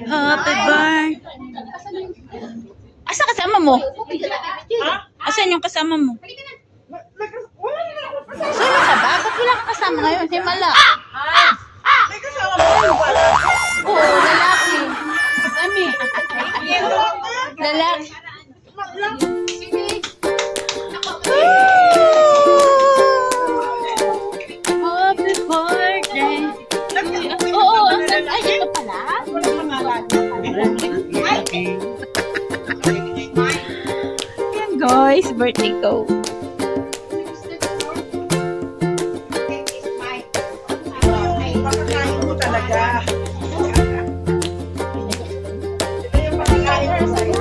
Happy birthday. Asa kasama mo? Asan yung kasama mo? Sino ka ba? Ba't wala ka kasama ngayon? Himala. May kasama mo kayo ba? Oo, lalaki. Kami. Lalaki. Happy birthday. Oo, ang ganda. Ay, ito pala. Yan guys, birthday ko. Pakakain mo talaga. Ito yung pakakain mo sa'yo.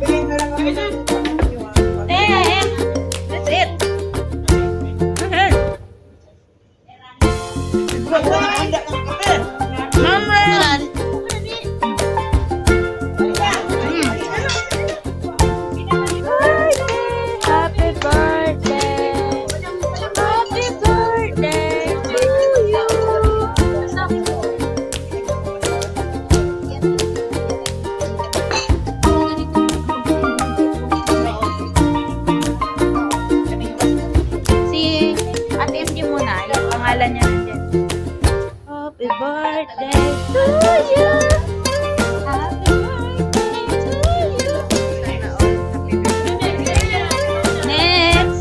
Bigyan mo lang kami ng That's it. handa ng kape. Mama! Happy birthday! Happy birthday to you! Si Ate MG muna, yung pangalan niya nandiyan. Happy birthday to you! Happy birthday to you! Next!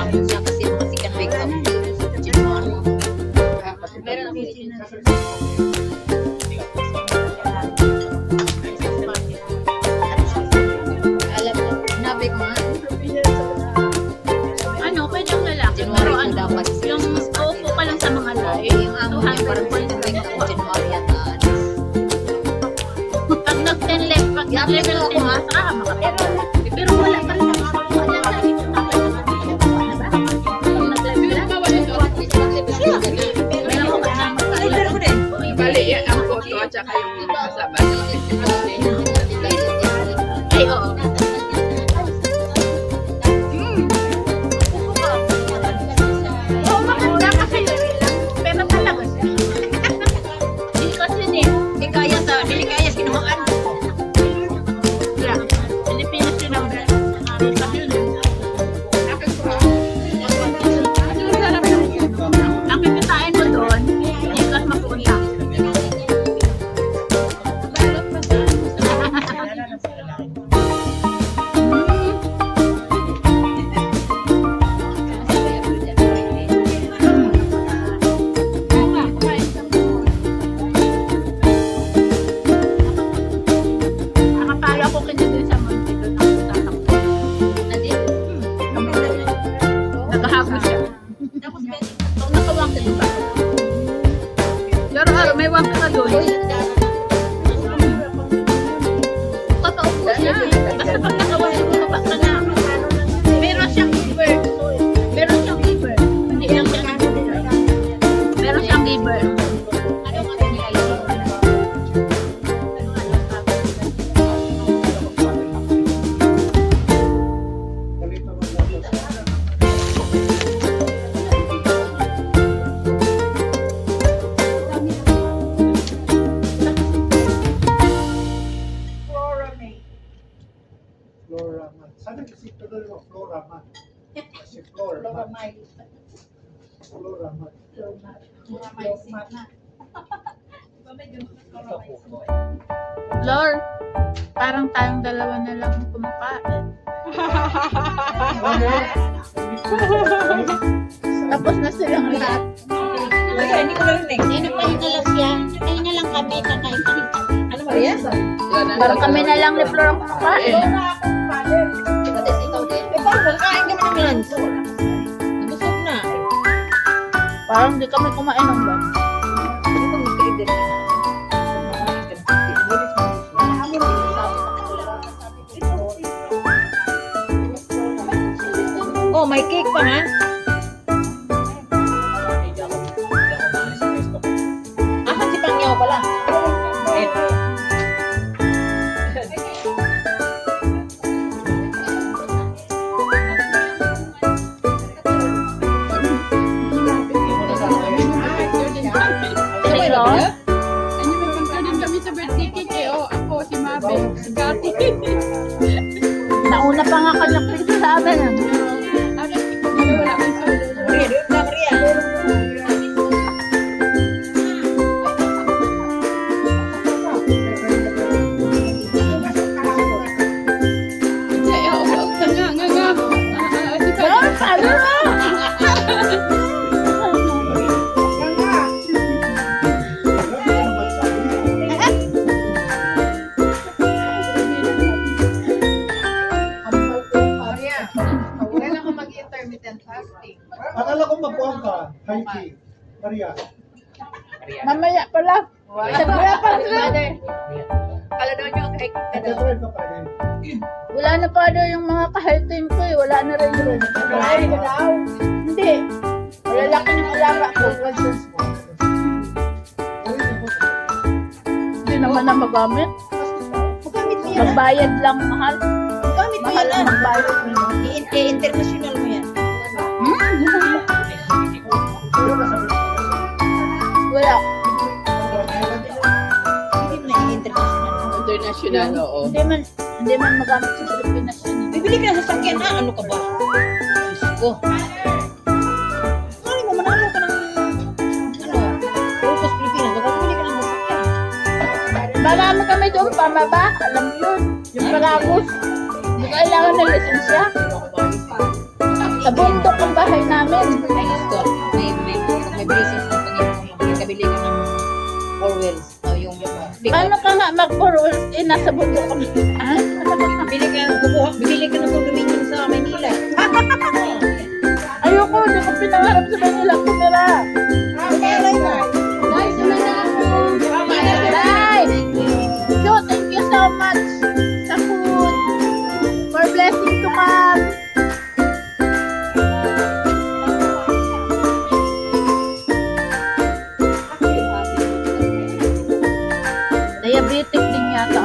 Nakahamon siya kasi mga sikat makeup. January. Meron ako alam mo, nabi ko nga. Ano, pwede yung lalaki. Pero January ano, dapat. yung uupo ka lang sa mga live. Yung amo niya parang pwede ako January yata. Pag nag-10 level, pag nag-level Ako, 10, ha? saka ka makapera. Pero wala pa rin. Wala pa rin. Pag nag-level na, meron ko kasama tayo. Bali, yan ang photo at saka yung kasama. Ay, oo. Oo, maganda kasi pero talaga siya. Hindi kasi ni, Hindi kaya sa, hindi kaya sinuhaan. wala. Pilipinas yun ang araw sa yun. Ang kikitain mo doon, hindi ka mapunta. Nakapalo ako kanya doon sa Monte doon ako tatakbo. Nakahago siya. Pag nakawang din ba? Pero may wang ka doon. Papaupo siya. Basta pag nakawang bumaba ka na. Meron siyang giver. Meron siyang giver. Hindi lang siya. Meron siyang giver. Flora Man. Sana kasi ito doon mo, Flora Man. Kasi Flora Man. Flora Man. Lord, parang tayong dalawa na lang ang kumakain. Tapos na silang lahat. Hindi ko narinig. Sino pa yung nalasya? Kayo na lang kami, kakain kami. Ano ba yan? Parang kami na lang ni Flor ang kumakain. Kasi ikaw din. Eh, parang magkain ka naman yan. Nabusog na. Parang di kami kumain ng ba? Hindi ko magkaibig. Oh, may cake pa ha? Asan si Pangyaw pala? Hello? Ano may pagkain kami sa birthday cake eh. Oh, ako, si Mabe, si Gati. Nauna pa nga kanyang sa amin. Wala kang solo. Maria, doon ka Maria. Hindi, oh, nga. Si Pag- Maria, Wala akong mag-intermittent fasting. akala ko magkuhan ka. Hiking. Maria. Mamaya pala. Wala pa sila. Kala daw nyo, kay Nagka-drive ka pa rin. Wala na pa daw yung mga kahilting ko eh. Wala na rin yun. Hindi. Malalaki ng alaga ko. Hindi naman na magamit. Magamit mo yan. Magbayad lang mahal. Magamit mo Mahal yan. ang magbayad. I-international mo yan. Pero nasa Wala. Hindi mo na i-international. International, oo. Hindi man magamit sa Pilipinas yun. eh. Bibili ka ng sasakyan ha? Ano ka ba? Diyos ko. Mali mo, manalo ka ng Purpose Pilipinas. Baka bibili ka ng sasakyan. Marami kami doon, pamaba. Alam mo yun. Yung Paragos. Hindi kailangan ng lisensya. Sa bundok ang bahay namin. Ayos ko. May blessings ng Panginoon. Kabili ka ng 4 wheels. O yung pick Paano ka nga mag-forward? Nasa bundok kami. Ah? Bibili ka ng condominium sa Maynila. Ayoko, hindi ko pinangarap sa Manila kumira. Guys, wala na ako. Bye! So, thank you so much sa food. For blessing to come. Diabetic din yata.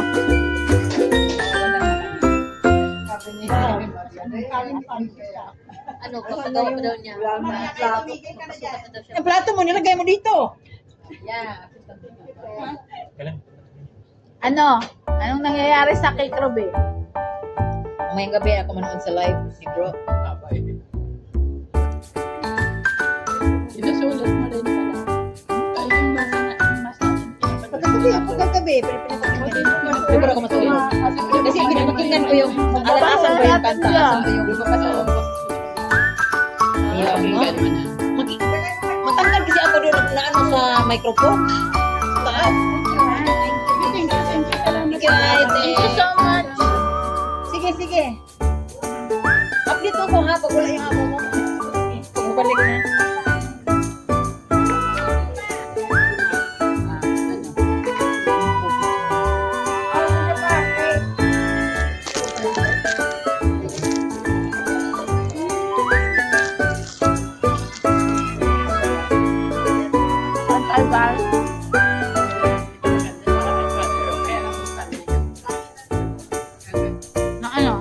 Ano, papagawa pa daw niya. Ang plato mo, nilagay mo dito. Yeah. Ano? Anong nangyayari sa cake, Ruby? Mamayang gabi ako manood sa live ni bro. Sinusulat mo rin pala. Ay, yung mas Pagkagabi, Di ba ako matulog? Kasi pinapakinggan ko yung asan ba yung kanta, asan ba yung matanggal kasi ako doon na ano sa microphone. Taas. Thank you so much. Sige. Update mo ko ha, pag wala yung amo mo. Bumalik na. Bye-bye. Na ano?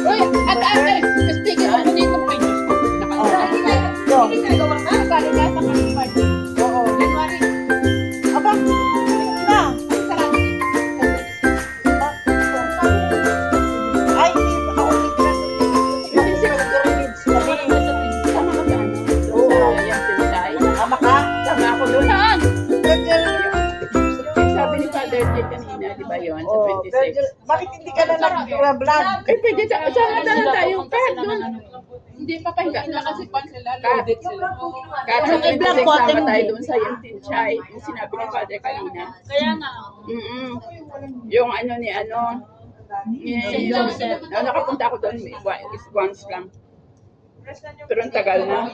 Uy, at speaking of dito po kayo. Ay, hindi ako Tama ka? Sama ako doon. Saan? Sabi ni Father J kanina, di ba yun? Sa 26. Bakit hindi ka na nag-vlog? Eh, pwede sama na tayo. Kahit doon. Hindi pa pahinga na kasi loaded sila. Kahit sa 26 sama tayo doon sa yung Chai, yung sinabi ni Father kanina. Kaya nga. Yung ano ni ano, nakapunta ako doon, once lang. Pero ang tagal na.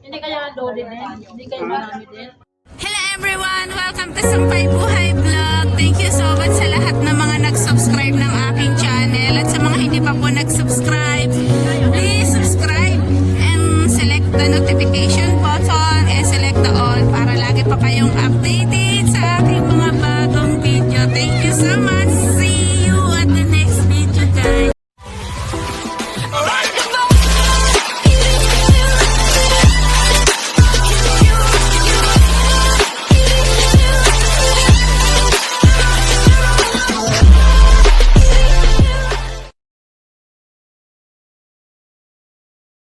Hindi kaya loaded din. Hindi kaya marami din. Hello everyone! Welcome to Sampay Buhay Vlog! Thank you so much sa lahat ng mga nag-subscribe